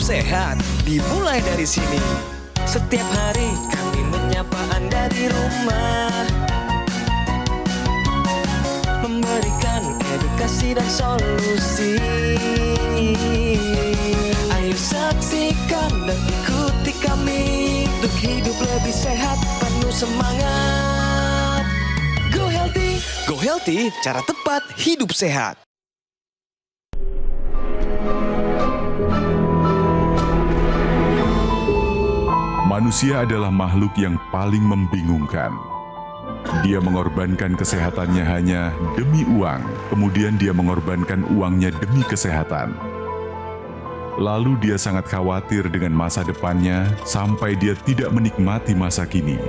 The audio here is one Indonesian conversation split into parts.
sehat dimulai dari sini. Setiap hari kami menyapa Anda di rumah, memberikan edukasi dan solusi. Ayo saksikan dan ikuti kami untuk hidup lebih sehat, penuh semangat. Go Healthy. Go Healthy, cara tepat hidup sehat. Manusia adalah makhluk yang paling membingungkan. Dia mengorbankan kesehatannya hanya demi uang, kemudian dia mengorbankan uangnya demi kesehatan. Lalu dia sangat khawatir dengan masa depannya sampai dia tidak menikmati masa kini.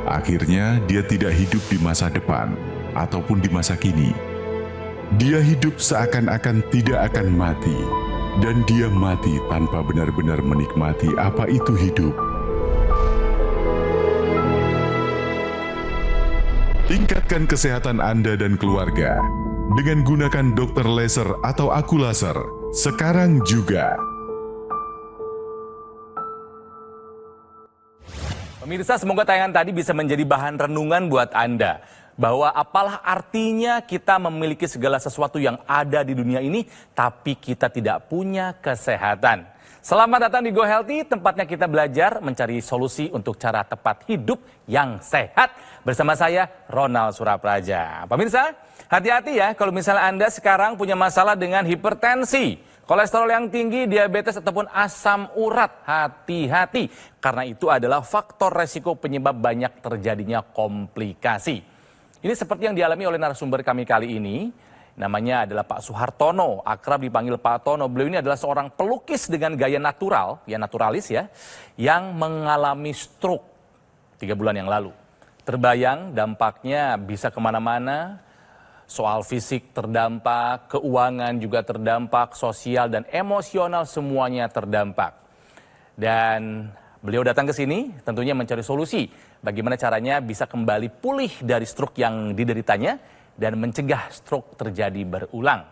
Akhirnya dia tidak hidup di masa depan ataupun di masa kini. Dia hidup seakan-akan tidak akan mati. Dan dia mati tanpa benar-benar menikmati apa itu hidup. Tingkatkan kesehatan Anda dan keluarga dengan gunakan dokter laser atau aku laser sekarang juga. Pemirsa, semoga tayangan tadi bisa menjadi bahan renungan buat Anda. Bahwa apalah artinya kita memiliki segala sesuatu yang ada di dunia ini, tapi kita tidak punya kesehatan. Selamat datang di Go Healthy, tempatnya kita belajar mencari solusi untuk cara tepat hidup yang sehat. Bersama saya, Ronald Surapraja. Pemirsa, hati-hati ya kalau misalnya Anda sekarang punya masalah dengan hipertensi, kolesterol yang tinggi, diabetes, ataupun asam urat. Hati-hati, karena itu adalah faktor resiko penyebab banyak terjadinya komplikasi. Ini seperti yang dialami oleh narasumber kami kali ini, namanya adalah Pak Suhartono, akrab dipanggil Pak Tono. Beliau ini adalah seorang pelukis dengan gaya natural, ya naturalis ya, yang mengalami stroke 3 bulan yang lalu. Terbayang dampaknya bisa kemana-mana, soal fisik terdampak, keuangan juga terdampak, sosial dan emosional semuanya terdampak. Dan beliau datang ke sini tentunya mencari solusi bagaimana caranya bisa kembali pulih dari stroke yang dideritanya dan mencegah stroke terjadi berulang.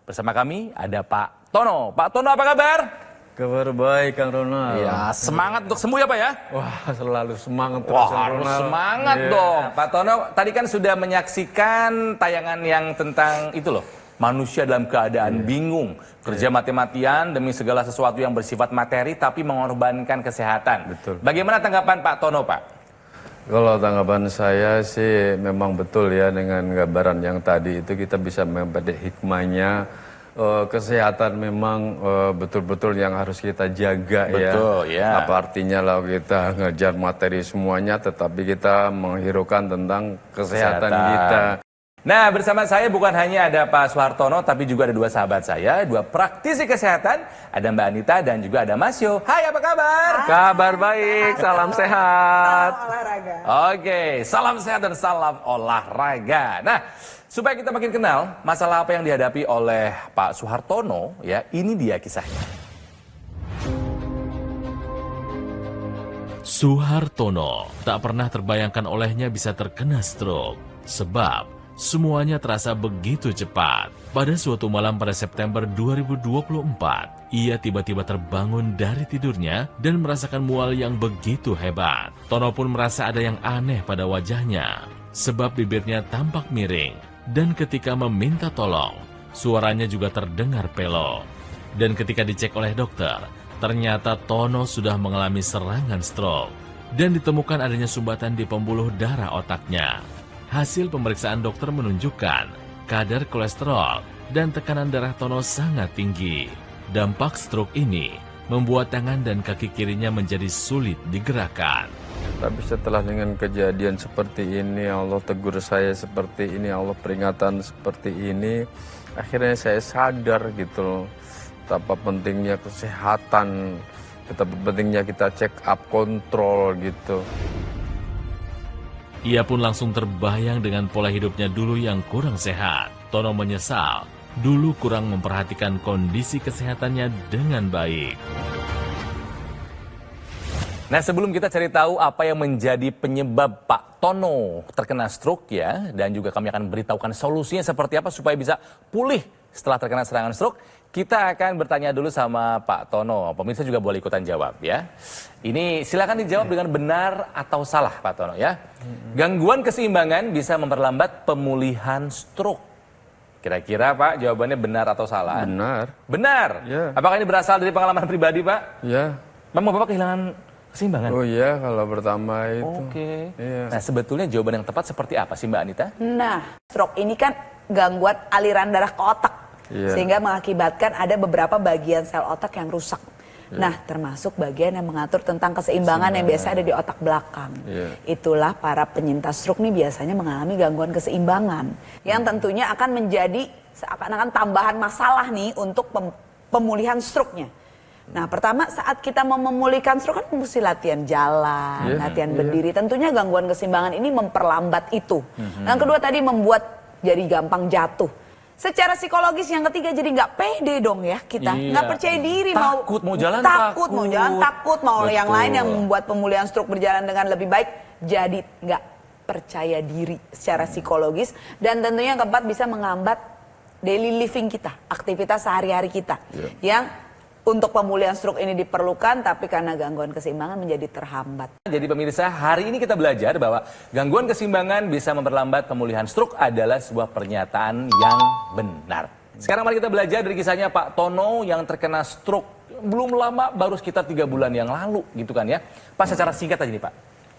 Bersama kami ada Pak Tono. Pak Tono, apa kabar? Kabar baik, Kang Ronald. Ya, semangat untuk sembuh ya Pak ya? Wah, selalu semangat terus, Wah, Kang harus Ronald. semangat dong. Pak Tono, tadi kan sudah menyaksikan tayangan yang tentang itu loh, manusia dalam keadaan bingung, kerja mati-matian demi segala sesuatu yang bersifat materi tapi mengorbankan kesehatan. Betul. Bagaimana tanggapan Pak Tono, Pak? Kalau tanggapan saya sih memang betul ya dengan gambaran yang tadi itu kita bisa mempetik hikmahnya. Kesehatan memang betul-betul yang harus kita jaga. Betul, ya. Apa artinya lah kita ngejar materi semuanya tetapi kita menghiraukan tentang kesehatan kita. Nah, bersama saya bukan hanya ada Pak Suhartono, tapi juga ada 2 sahabat saya, 2 praktisi kesehatan. Ada Mbak Anita dan juga ada Mas Yo. Hai, apa kabar? Kabar baik, salam sehat. Salam olahraga. Oke, salam sehat dan salam olahraga. Nah, supaya kita makin kenal masalah apa yang dihadapi oleh Pak Suhartono, ya, ini dia kisahnya. Suhartono tak pernah terbayangkan olehnya bisa terkena stroke, sebab semuanya terasa begitu cepat. Pada suatu malam pada September 2024, ia tiba-tiba terbangun dari tidurnya dan merasakan mual yang begitu hebat. Tono pun merasa ada yang aneh pada wajahnya, sebab bibirnya tampak miring. Dan ketika meminta tolong, suaranya juga terdengar pelo. Dan ketika dicek oleh dokter, ternyata Tono sudah mengalami serangan stroke. Dan ditemukan adanya sumbatan di pembuluh darah otaknya. Hasil pemeriksaan dokter menunjukkan kadar kolesterol dan tekanan darah Tono sangat tinggi. Dampak stroke ini membuat tangan dan kaki kirinya menjadi sulit digerakkan. Tapi setelah dengan kejadian seperti ini, Allah tegur saya seperti ini, Allah peringatan seperti ini, akhirnya saya sadar gitu loh, betapa pentingnya kesehatan, betapa pentingnya kita check up, kontrol gitu. Ia pun langsung terbayang dengan pola hidupnya dulu yang kurang sehat. Tono menyesal, dulu kurang memperhatikan kondisi kesehatannya dengan baik. Nah, sebelum kita cari tahu apa yang menjadi penyebab Pak Tono terkena stroke ya, dan juga kami akan beritahukan solusinya seperti apa supaya bisa pulih setelah terkena serangan stroke, kita akan bertanya dulu sama Pak Tono. Pemirsa juga boleh ikutan jawab ya. Ini silakan dijawab dengan benar atau salah Pak Tono ya. Gangguan keseimbangan bisa memperlambat pemulihan stroke. Kira-kira Pak jawabannya benar atau salah? Benar. Benar. Ya. Apakah ini berasal dari pengalaman pribadi Pak? Ya. Memang Bapak kehilangan keseimbangan? Oh iya, kalau pertama itu. Oke. Iya. Nah sebetulnya jawaban yang tepat seperti apa sih Mbak Anita? Nah, stroke ini kan gangguan aliran darah ke otak. Iya. Sehingga mengakibatkan ada beberapa bagian sel otak yang rusak. Nah, termasuk bagian yang mengatur tentang keseimbangan yang biasa ada di otak belakang. Itulah para penyintas stroke nih biasanya mengalami gangguan keseimbangan. Yang tentunya akan menjadi seakan-akan tambahan masalah nih untuk pemulihan stroke-nya. Nah, pertama saat kita mau memulihkan stroke kan mesti latihan jalan, latihan berdiri. Tentunya gangguan keseimbangan ini memperlambat itu. Yang kedua tadi membuat jadi gampang jatuh. Secara psikologis yang ketiga jadi nggak pede dong ya kita, nggak percaya diri, takut mau jalan takut mau Betul. yang lain yang membuat pemulihan stroke berjalan dengan lebih baik, jadi nggak percaya diri secara psikologis. Dan tentunya yang keempat bisa menghambat daily living kita, aktivitas sehari-hari kita yang untuk pemulihan stroke ini diperlukan, tapi karena gangguan keseimbangan menjadi terhambat. Jadi pemirsa, hari ini kita belajar bahwa gangguan keseimbangan bisa memperlambat pemulihan stroke adalah sebuah pernyataan yang benar. Sekarang mari kita belajar dari kisahnya Pak Tono yang terkena stroke belum lama, baru sekitar 3 bulan yang lalu gitu kan ya. Pak secara singkat aja nih Pak,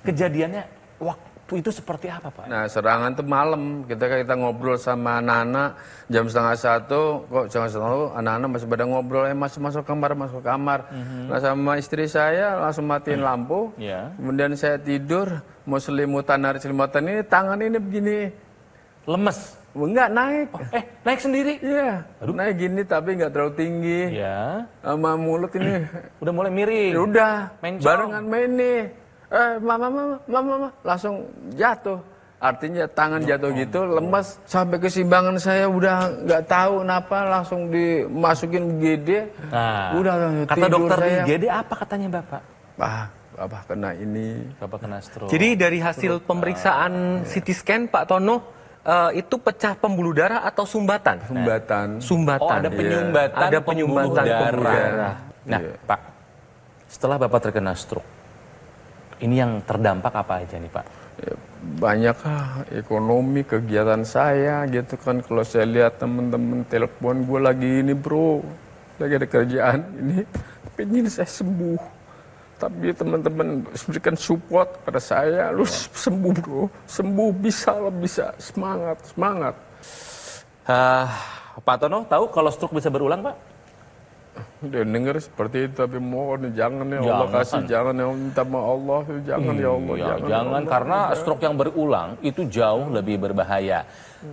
kejadiannya waktu itu seperti apa Pak? Nah, serangan itu malam, kita ngobrol sama anak-anak jam 12:30, kok jam 12:30 anak-anak masih pada ngobrol, masuk kamar. Nah, sama istri saya langsung matiin lampu, kemudian saya tidur, mau narik selimutan ini, tangan ini begini. Lemes? Enggak, naik. Naik sendiri? Iya, naik gini tapi nggak terlalu tinggi. Iya. Sama mulut ini. Udah mulai miring? Ya udah, Mencong. barengan main nih. Mama, langsung jatuh. Artinya tangan jatuh gitu, lemas. Sampai keseimbangan saya udah nggak tahu kenapa, langsung dimasukin GD. Nah, udah kata tidur dokter di saya. GD apa katanya Bapak? Bapak kena ini. Bapak kena stroke. Jadi dari hasil pemeriksaan CT scan Pak Tono, itu pecah pembuluh darah atau sumbatan? Sumbatan. Oh, ada penyumbatan, Ada penyumbatan pembuluh darah. darah. Nah, Pak, setelah Bapak terkena stroke, ini yang terdampak apa aja nih Pak? Ya, banyak ekonomi kegiatan saya gitu kan. Kalau saya lihat teman-teman telepon gue lagi ini bro, lagi ada kerjaan ini, pengen saya sembuh. Tapi teman-teman berikan support pada saya, lu sembuh bro, sembuh bisa semangat. Pak Tono tahu kalau stroke bisa berulang Pak? Udah denger seperti itu, tapi mohon jangan ya Allah, kasih jangan ya, minta sama Allah, jangan ya Allah, jangan karena stroke yang berulang itu jauh lebih berbahaya.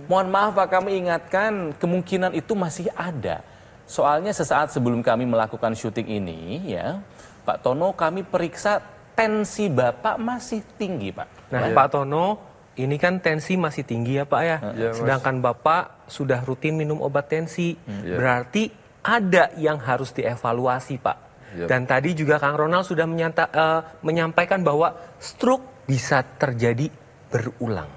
Mohon maaf Pak, kami ingatkan kemungkinan itu masih ada. Soalnya sesaat sebelum kami melakukan syuting ini ya, Pak Tono, kami periksa tensi Bapak masih tinggi Pak. Nah Pak Tono, ini kan tensi masih tinggi ya Pak ya. Sedangkan Bapak sudah rutin minum obat tensi. Berarti ada yang harus dievaluasi Pak. Dan tadi juga Kang Ronald sudah menyampaikan bahwa stroke bisa terjadi berulang.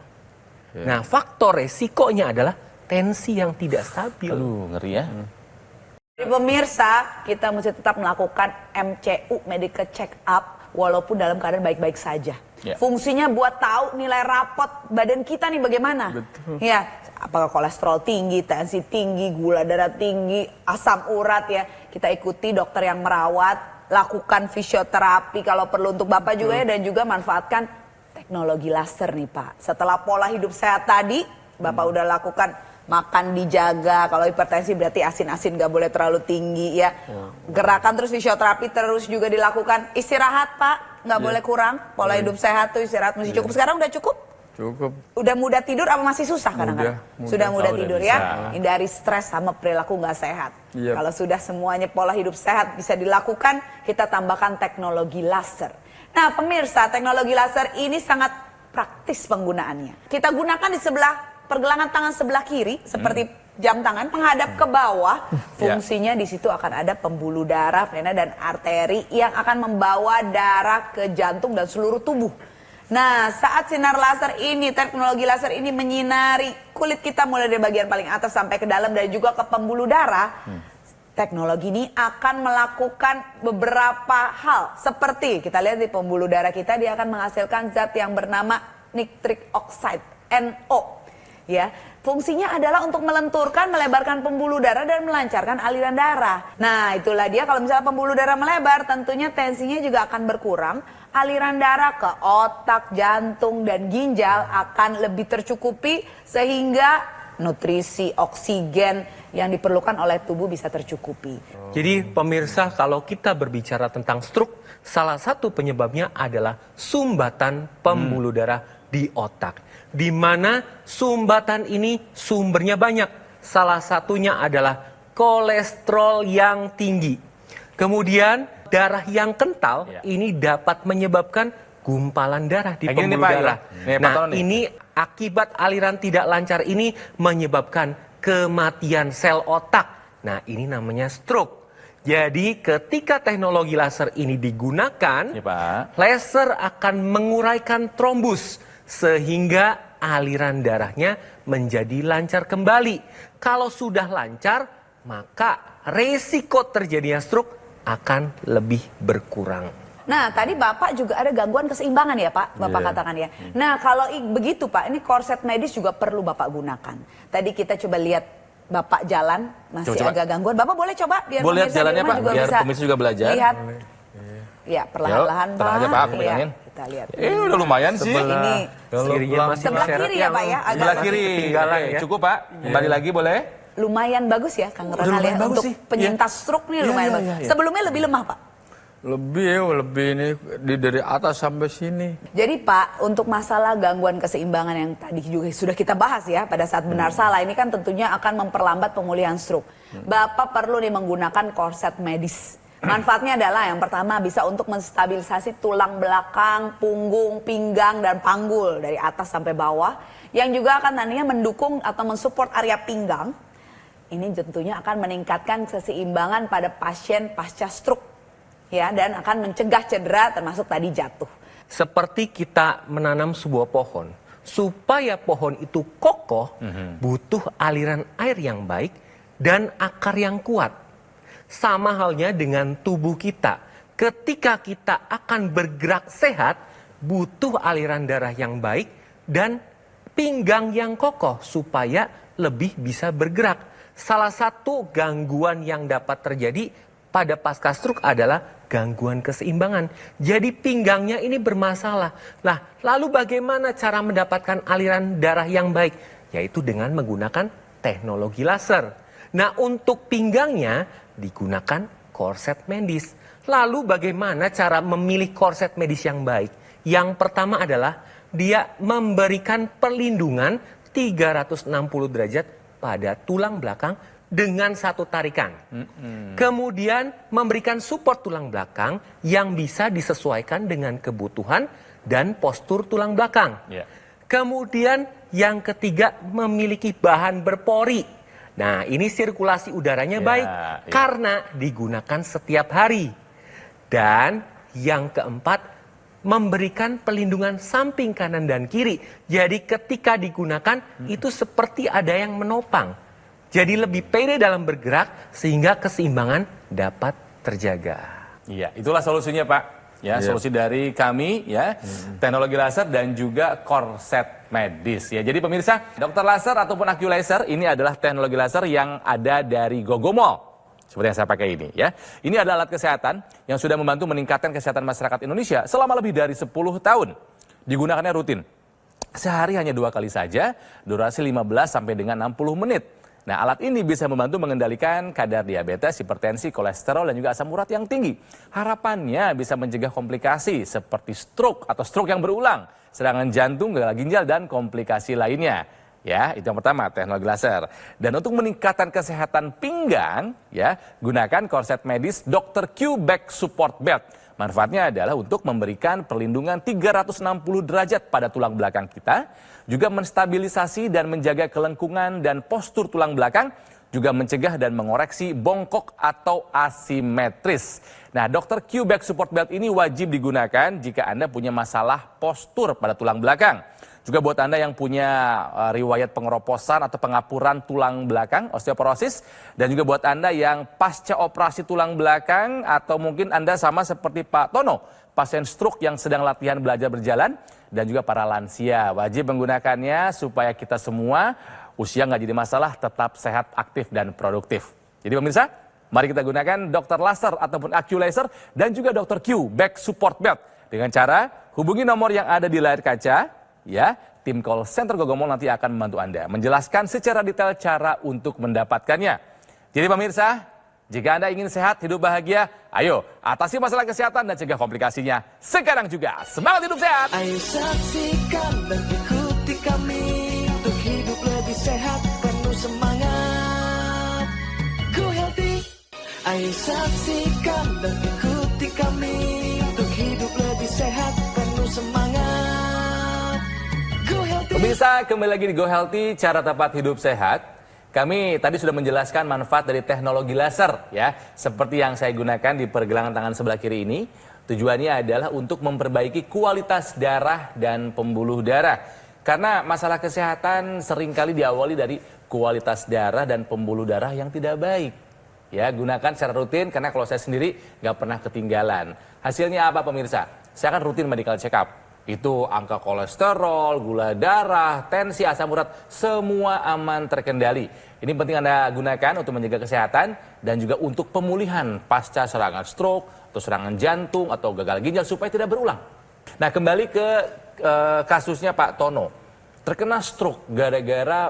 Nah, faktor resikonya adalah tensi yang tidak stabil. Aduh, ngeri ya. Jadi pemirsa, kita mesti tetap melakukan MCU, medical check up, walaupun dalam keadaan baik-baik saja. Fungsinya buat tahu nilai rapot badan kita nih bagaimana. Betul. Ya, apakah kolesterol tinggi, tensi tinggi, gula darah tinggi, asam urat ya. Kita ikuti dokter yang merawat, lakukan fisioterapi kalau perlu untuk Bapak juga ya, dan juga manfaatkan teknologi laser nih Pak. Setelah pola hidup sehat tadi, Bapak udah lakukan makan dijaga, kalau hipertensi berarti asin-asin gak boleh terlalu tinggi ya. Gerakan terus fisioterapi terus juga dilakukan. Istirahat Pak, gak boleh kurang. Pola hidup sehat tuh istirahat mesti cukup. Sekarang udah cukup? Cukup. Udah mudah tidur apa masih susah kadang-kadang? Sudah mudah tidur ya. Hindari stres sama perilaku gak sehat. Kalau sudah semuanya pola hidup sehat bisa dilakukan, kita tambahkan teknologi laser. Nah pemirsa, teknologi laser ini sangat praktis penggunaannya. Kita gunakan di sebelah pergelangan tangan sebelah kiri seperti jam tangan menghadap ke bawah. Fungsinya di situ akan ada pembuluh darah, vena dan arteri yang akan membawa darah ke jantung dan seluruh tubuh. Nah, saat sinar laser ini, teknologi laser ini menyinari kulit kita mulai dari bagian paling atas sampai ke dalam dan juga ke pembuluh darah, teknologi ini akan melakukan beberapa hal. Seperti kita lihat di pembuluh darah kita, dia akan menghasilkan zat yang bernama nitric oxide, NO. Ya, fungsinya adalah untuk melenturkan, melebarkan pembuluh darah dan melancarkan aliran darah. Nah, itulah dia, kalau misalnya pembuluh darah melebar, tentunya tensinya juga akan berkurang. Aliran darah ke otak, jantung, dan ginjal akan lebih tercukupi sehingga nutrisi, oksigen yang diperlukan oleh tubuh bisa tercukupi. Jadi pemirsa, kalau kita berbicara tentang stroke, salah satu penyebabnya adalah sumbatan pembuluh darah di otak. Di mana sumbatan ini sumbernya banyak. Salah satunya adalah kolesterol yang tinggi. Kemudian darah yang kental ini dapat menyebabkan gumpalan darah di pembuluh darah. Nah, ini akibat aliran tidak lancar ini menyebabkan kematian sel otak. Nah, ini namanya stroke. Jadi ketika teknologi laser ini digunakan, laser akan menguraikan trombus sehingga aliran darahnya menjadi lancar kembali. Kalau sudah lancar, maka resiko terjadinya stroke akan lebih berkurang. Nah, tadi Bapak juga ada gangguan keseimbangan ya Pak, Bapak katakan ya. Nah, kalau begitu Pak, ini korset medis juga perlu Bapak gunakan. Tadi kita coba lihat Bapak jalan, masih agak gangguan. Bapak boleh coba biar boleh lihat jalannya Pak, juga biar bisa pemirsa juga belajar. Lihat. Ya, perlahan-lahan Pak. Tenang aja Pak, aku pegangin. Kita lihat. Udah lumayan sih. Ini sebelah kiri ya Pak ya, agak sebelah kiri. Ya. Cukup Pak, kembali lagi boleh? Lumayan bagus ya Kang Ronald ya, untuk penyintas stroke nih lumayan bagus. Sebelumnya lebih lemah Pak? Lebih ini dari atas sampai sini. Jadi Pak, untuk masalah gangguan keseimbangan yang tadi juga sudah kita bahas ya pada saat benar salah, ini kan tentunya akan memperlambat pemulihan stroke. Bapak perlu nih menggunakan korset medis. Manfaatnya adalah yang pertama bisa untuk menstabilisasi tulang belakang, punggung, pinggang, dan panggul dari atas sampai bawah. Yang juga akan nantinya mendukung atau mensupport area pinggang. Ini tentunya akan meningkatkan keseimbangan pada pasien pasca stroke, ya, dan akan mencegah cedera termasuk tadi jatuh. Seperti kita menanam sebuah pohon, supaya pohon itu kokoh, butuh aliran air yang baik dan akar yang kuat. Sama halnya dengan tubuh kita. Ketika kita akan bergerak sehat, butuh aliran darah yang baik dan pinggang yang kokoh supaya lebih bisa bergerak. Salah satu gangguan yang dapat terjadi pada pasca stroke adalah gangguan keseimbangan. Jadi pinggangnya ini bermasalah. Nah, lalu bagaimana cara mendapatkan aliran darah yang baik? Yaitu dengan menggunakan teknologi laser. Nah, untuk pinggangnya digunakan korset medis. Lalu bagaimana cara memilih korset medis yang baik? Yang pertama adalah dia memberikan perlindungan 360 derajat pada tulang belakang dengan satu tarikan. Kemudian memberikan support tulang belakang yang bisa disesuaikan dengan kebutuhan dan postur tulang belakang. Kemudian yang ketiga memiliki bahan berpori. Nah, ini sirkulasi udaranya baik karena digunakan setiap hari. Dan yang keempat memberikan perlindungan samping kanan dan kiri. Jadi ketika digunakan itu seperti ada yang menopang. Jadi lebih pede dalam bergerak sehingga keseimbangan dapat terjaga. Iya, itulah solusinya Pak. Ya, solusi dari kami ya, teknologi laser dan juga korset medis ya. Jadi pemirsa, dokter laser ataupun AccuLaser ini adalah teknologi laser yang ada dari Gogomall. Seperti yang saya pakai ini ya. Ini adalah alat kesehatan yang sudah membantu meningkatkan kesehatan masyarakat Indonesia selama lebih dari 10 tahun. Digunakannya rutin. Sehari hanya 2 kali saja, durasi 15 sampai dengan 60 menit. Nah, alat ini bisa membantu mengendalikan kadar diabetes, hipertensi, kolesterol, dan juga asam urat yang tinggi. Harapannya bisa mencegah komplikasi seperti stroke atau stroke yang berulang, serangan jantung, gagal ginjal, dan komplikasi lainnya. Ya, itu yang pertama, teknologi laser. Dan untuk meningkatkan kesehatan pinggang, ya, gunakan korset medis Dr. Q Back Support Belt. Manfaatnya adalah untuk memberikan perlindungan 360 derajat pada tulang belakang kita, juga menstabilisasi dan menjaga kelengkungan dan postur tulang belakang, juga mencegah dan mengoreksi bongkok atau asimetris. Nah, Dr. Q Back Support Belt ini wajib digunakan jika Anda punya masalah postur pada tulang belakang. Juga buat Anda yang punya riwayat pengeroposan atau pengapuran tulang belakang, osteoporosis. Dan juga buat Anda yang pasca operasi tulang belakang atau mungkin Anda sama seperti Pak Tono, pasien stroke yang sedang latihan belajar berjalan. Dan juga para lansia, wajib menggunakannya supaya kita semua usia nggak jadi masalah, tetap sehat, aktif, dan produktif. Jadi pemirsa, mari kita gunakan Dr. Laser ataupun AccuLaser dan juga Dr. Q Back Support Belt. Dengan cara hubungi nomor yang ada di layar kaca, ya, tim call center Gogomol nanti akan membantu Anda menjelaskan secara detail cara untuk mendapatkannya. Jadi pemirsa, jika Anda ingin sehat, hidup bahagia, ayo atasi masalah kesehatan dan cegah komplikasinya sekarang juga. Semangat hidup sehat! Ayo saksikan dan ikuti kami untuk hidup lebih sehat, penuh semangat. Go Healthy. Ayo saksikan dan ikuti kami untuk hidup lebih sehat, penuh semangat. Go Healthy. Pemirsa, kembali lagi di Go Healthy, cara tepat hidup sehat. Kami tadi sudah menjelaskan manfaat dari teknologi laser, ya, seperti yang saya gunakan di pergelangan tangan sebelah kiri ini. Tujuannya adalah untuk memperbaiki kualitas darah dan pembuluh darah. Karena masalah kesehatan seringkali diawali dari kualitas darah dan pembuluh darah yang tidak baik. Ya, gunakan secara rutin karena kalau saya sendiri nggak pernah ketinggalan. Hasilnya apa pemirsa? Saya akan rutin medical check up. Itu angka kolesterol, gula darah, tensi, asam urat, semua aman terkendali. Ini penting Anda gunakan untuk menjaga kesehatan dan juga untuk pemulihan pasca serangan stroke atau serangan jantung atau gagal ginjal supaya tidak berulang. Nah, kembali ke kasusnya Pak Tono. Terkena stroke gara-gara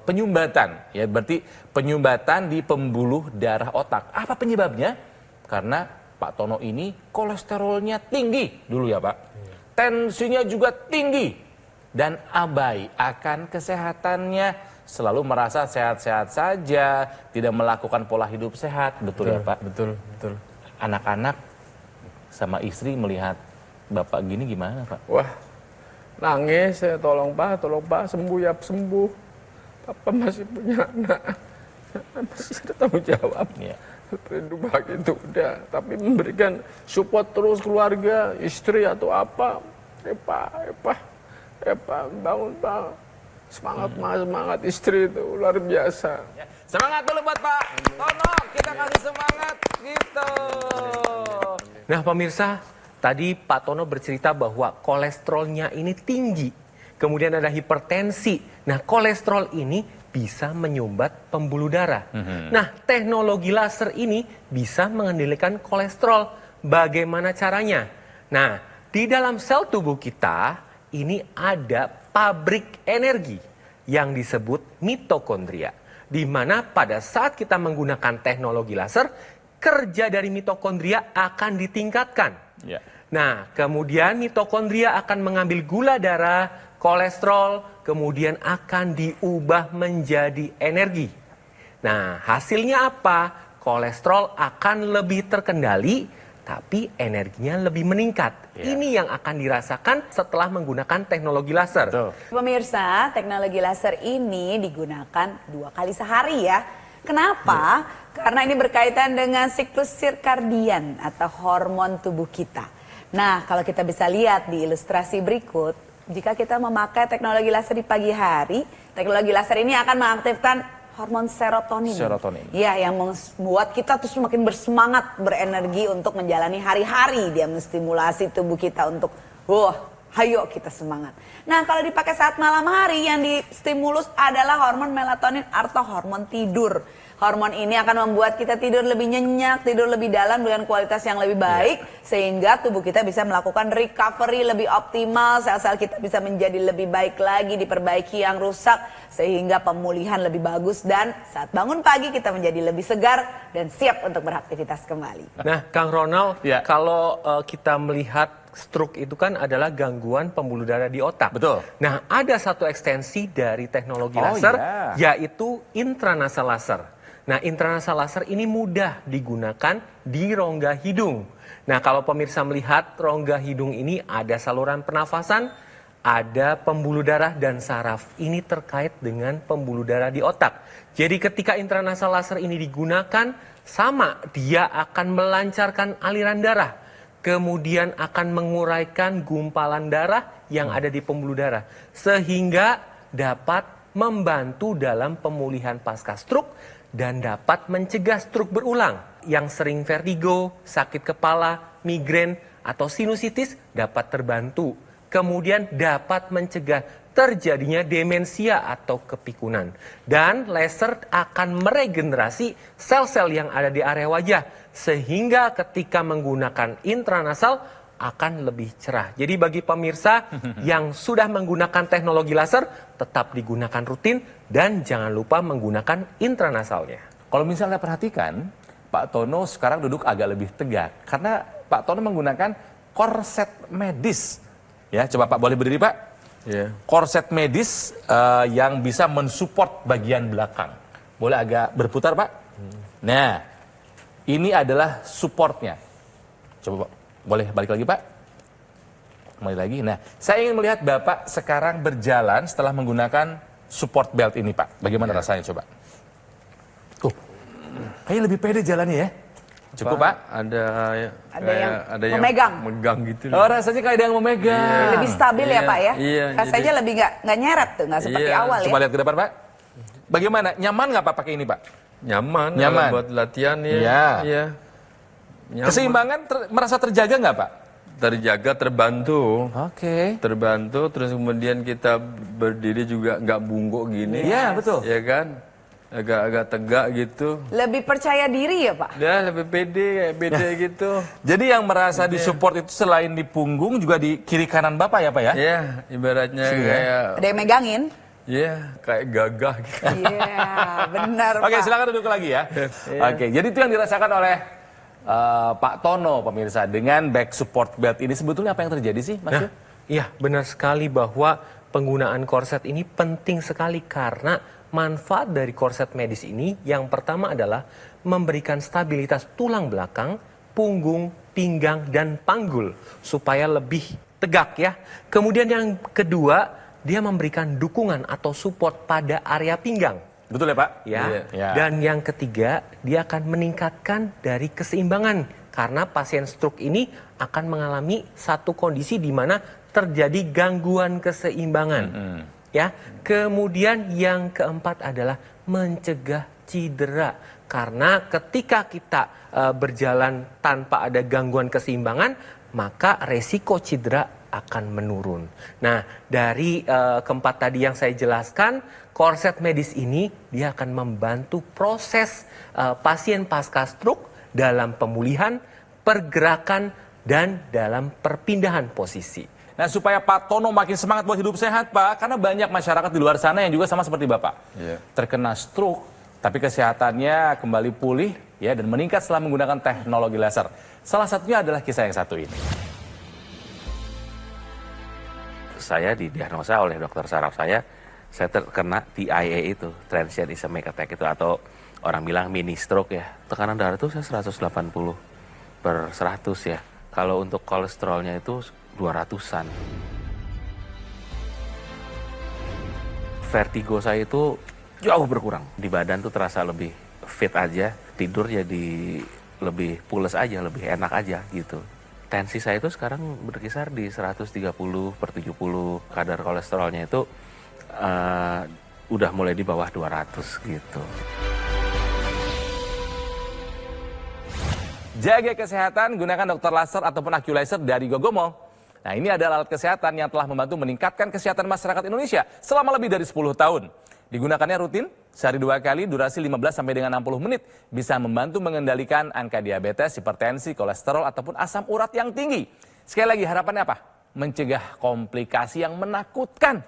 penyumbatan, ya berarti penyumbatan di pembuluh darah otak. Apa penyebabnya? Karena Pak Tono ini kolesterolnya tinggi dulu ya Pak. Tensinya juga tinggi dan abai akan kesehatannya, selalu merasa sehat-sehat saja, tidak melakukan pola hidup sehat. Betul ya Pak? Betul. Anak-anak sama istri melihat Bapak gini gimana Pak? Wah, nangis saya, tolong Pak sembuh ya sembuh. Papa masih punya anak, masih ada tanggung jawab. Ya. Rindu bahagia itu udah, tapi memberikan support terus keluarga, istri atau apa. Pak, bangun Pak. Semangat istri itu luar biasa. Ya. Semangat dulu buat Pak Tono, kita kasih semangat gitu. Nah pemirsa, tadi Pak Tono bercerita bahwa kolesterolnya ini tinggi. Kemudian ada hipertensi. Nah kolesterol ini bisa menyumbat pembuluh darah. Nah teknologi laser ini bisa mengendalikan kolesterol. Bagaimana caranya? Nah di dalam sel tubuh kita ini ada pabrik energi yang disebut mitokondria. Di mana pada saat kita menggunakan teknologi laser, kerja dari mitokondria akan ditingkatkan. Ya. Nah, kemudian mitokondria akan mengambil gula darah, kolesterol, kemudian akan diubah menjadi energi. Nah, hasilnya apa? Kolesterol akan lebih terkendali, tapi energinya lebih meningkat. Ya. Ini yang akan dirasakan setelah menggunakan teknologi laser. Betul. Pemirsa, teknologi laser ini digunakan 2 kali sehari ya. Kenapa? Karena ini berkaitan dengan siklus sirkadian atau hormon tubuh kita. Nah, kalau kita bisa lihat di ilustrasi berikut, jika kita memakai teknologi laser di pagi hari, teknologi laser ini akan mengaktifkan hormon serotonin. Ya, yang membuat kita tuh semakin bersemangat, berenergi untuk menjalani hari-hari. Dia menstimulasi tubuh kita untuk, ayo kita semangat. Nah, kalau dipakai saat malam hari, yang distimulus adalah hormon melatonin atau hormon tidur. Hormon ini akan membuat kita tidur lebih nyenyak, tidur lebih dalam dengan kualitas yang lebih baik, sehingga tubuh kita bisa melakukan recovery lebih optimal, sel-sel kita bisa menjadi lebih baik lagi, diperbaiki yang rusak, sehingga pemulihan lebih bagus, dan saat bangun pagi kita menjadi lebih segar dan siap untuk beraktivitas kembali. Nah, Kang Ronald, kalau kita melihat stroke itu kan adalah gangguan pembuluh darah di otak. Betul. Nah, ada satu ekstensi dari teknologi laser, yaitu intranasal laser. Nah, intranasal laser ini mudah digunakan di rongga hidung. Nah, kalau pemirsa melihat rongga hidung ini ada saluran pernafasan, ada pembuluh darah dan saraf. Ini terkait dengan pembuluh darah di otak. Jadi ketika intranasal laser ini digunakan, sama dia akan melancarkan aliran darah. Kemudian akan menguraikan gumpalan darah yang ada di pembuluh darah. Sehingga dapat membantu dalam pemulihan pasca stroke dan dapat mencegah stroke berulang. Yang sering vertigo, sakit kepala, migrain, atau sinusitis dapat terbantu. Kemudian dapat mencegah terjadinya demensia atau kepikunan. Dan laser akan meregenerasi sel-sel yang ada di area wajah. Sehingga ketika menggunakan intranasal akan lebih cerah. Jadi bagi pemirsa yang sudah menggunakan teknologi laser, tetap digunakan rutin dan jangan lupa menggunakan intranasalnya. Kalau misalnya perhatikan, Pak Tono sekarang duduk agak lebih tegak. Karena Pak Tono menggunakan korset medis. Ya, coba Pak boleh berdiri Pak. Yeah. Korset medis yang bisa mensupport bagian belakang. Boleh agak berputar Pak. Nah, ini adalah supportnya. Coba Pak, boleh balik lagi Pak. Kembali lagi. Nah, saya ingin melihat Bapak sekarang berjalan setelah menggunakan support belt ini Pak. Bagaimana rasanya coba? Kayaknya lebih pede jalannya ya. Cukup Pak? Ada yang memegang. megang gitu. Oh, rasanya kayak ada yang memegang. Lebih stabil ya Pak ya? Iya. Rasanya lebih nggak nyeret tuh, nggak seperti awal ya? Coba lihat ke depan Pak. Bagaimana? Nyaman nggak Pak pakai ini Pak? Nyaman. Nyaman. Buat latihan ya. Iya. Nyaman. Keseimbangan merasa terjaga nggak Pak? Terjaga, terbantu. Oke. Terbantu, terus kemudian kita berdiri juga nggak bungkuk gini. Iya, betul. Ya kan? Agak tegak gitu. Lebih percaya diri ya Pak? Ya, lebih pede, kayak beda gitu. Jadi yang merasa disupport itu selain di punggung juga di kiri kanan Bapak ya Pak ya? Ya, ibaratnya kayak... Ada yang megangin? Ya, kayak gagah gitu. Iya, benar Pak. Oke, silakan duduk lagi ya. Oke, jadi itu yang dirasakan oleh Pak Tono pemirsa dengan back support belt ini. Sebetulnya apa yang terjadi sih Mas? Nah, iya benar sekali bahwa penggunaan korset ini penting sekali karena manfaat dari korset medis ini yang pertama adalah memberikan stabilitas tulang belakang, punggung, pinggang, dan panggul supaya lebih tegak ya. Kemudian yang kedua, dia memberikan dukungan atau support pada area pinggang. Betul ya Pak? Ya. Ya. Dan yang ketiga, dia akan meningkatkan dari keseimbangan karena pasien stroke ini akan mengalami satu kondisi di mana terjadi gangguan keseimbangan. Ya, kemudian yang keempat adalah mencegah cedera karena ketika kita berjalan tanpa ada gangguan keseimbangan maka resiko cedera akan menurun. Nah, dari keempat tadi yang saya jelaskan, korset medis ini dia akan membantu proses pasien pasca stroke dalam pemulihan, pergerakan dan dalam perpindahan posisi. Nah, supaya Pak Tono makin semangat buat hidup sehat, Pak, karena banyak masyarakat di luar sana yang juga sama seperti Bapak. Terkena stroke, tapi kesehatannya kembali pulih ya dan meningkat setelah menggunakan teknologi laser. Salah satunya adalah kisah yang satu ini. Saya didiagnosa oleh dokter saraf saya terkena TIA itu, transient ischemic attack itu, atau orang bilang mini stroke ya. Tekanan darah itu saya 180/100 ya. Kalau untuk kolesterolnya itu 200-an. Vertigo saya itu jauh berkurang. Di badan tuh terasa lebih fit aja. Tidur jadi lebih pules aja, lebih enak aja gitu. Tensi saya itu sekarang berkisar di 130/70. Kadar kolesterolnya itu udah mulai di bawah 200 gitu. Jaga kesehatan, gunakan dokter laser ataupun AccuLaser dari Gogomo. Nah, ini adalah alat kesehatan yang telah membantu meningkatkan kesehatan masyarakat Indonesia selama lebih dari 10 tahun. Digunakannya rutin, sehari 2 kali, durasi 15 sampai dengan 60 menit. Bisa membantu mengendalikan angka diabetes, hipertensi, kolesterol, ataupun asam urat yang tinggi. Sekali lagi, harapannya apa? Mencegah komplikasi yang menakutkan.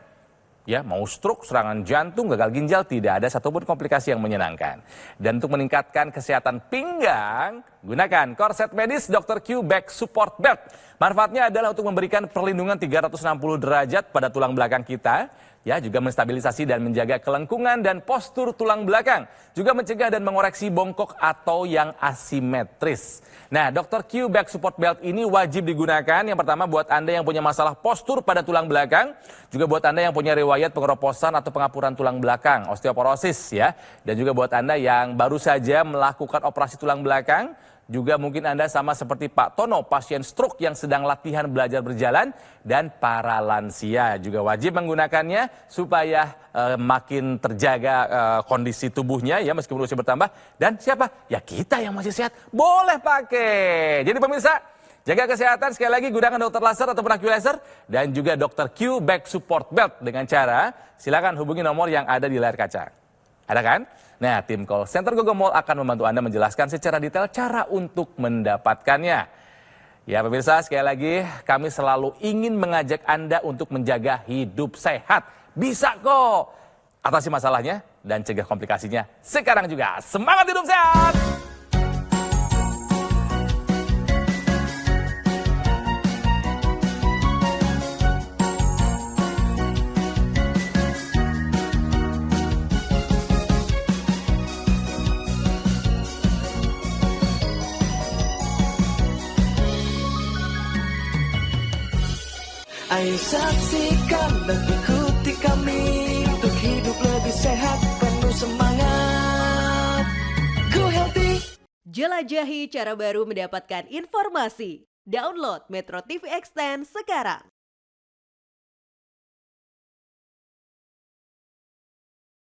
Ya, mau stroke, serangan jantung, gagal ginjal, tidak ada satupun komplikasi yang menyenangkan. Dan untuk meningkatkan kesehatan pinggang, gunakan korset medis Dr. Q Back Support Belt. Manfaatnya adalah untuk memberikan perlindungan 360 derajat pada tulang belakang kita, Ya, juga menstabilisasi dan menjaga kelengkungan dan postur tulang belakang. Juga mencegah dan mengoreksi bongkok atau yang asimetris. Nah, Dr. Q Back Support Belt ini wajib digunakan. Yang pertama buat Anda yang punya masalah postur pada tulang belakang. Juga buat Anda yang punya riwayat pengeroposan atau pengapuran tulang belakang, osteoporosis ya. Dan juga buat Anda yang baru saja melakukan operasi tulang belakang. Juga mungkin Anda sama seperti Pak Tono, pasien stroke yang sedang latihan belajar berjalan, dan para lansia juga wajib menggunakannya supaya makin terjaga kondisi tubuhnya ya meskipun usia bertambah. Dan siapa? Ya kita yang masih sehat boleh pakai. Jadi pemirsa, jaga kesehatan, sekali lagi gunakan dokter laser ataupun Aqlaser dan juga Dr. Q Back Support Belt dengan cara silakan hubungi nomor yang ada di layar kaca. Ada kan? Nah, tim call center Gogomall akan membantu Anda menjelaskan secara detail cara untuk mendapatkannya. Ya pemirsa, sekali lagi kami selalu ingin mengajak Anda untuk menjaga hidup sehat. Bisa kok. Atasi masalahnya dan cegah komplikasinya sekarang juga. Semangat hidup sehat! Ayo saksikan dan ikuti kami untuk hidup lebih sehat, penuh semangat. Go Healthy. Jelajahi cara baru mendapatkan informasi. Download Metro TV Extend sekarang.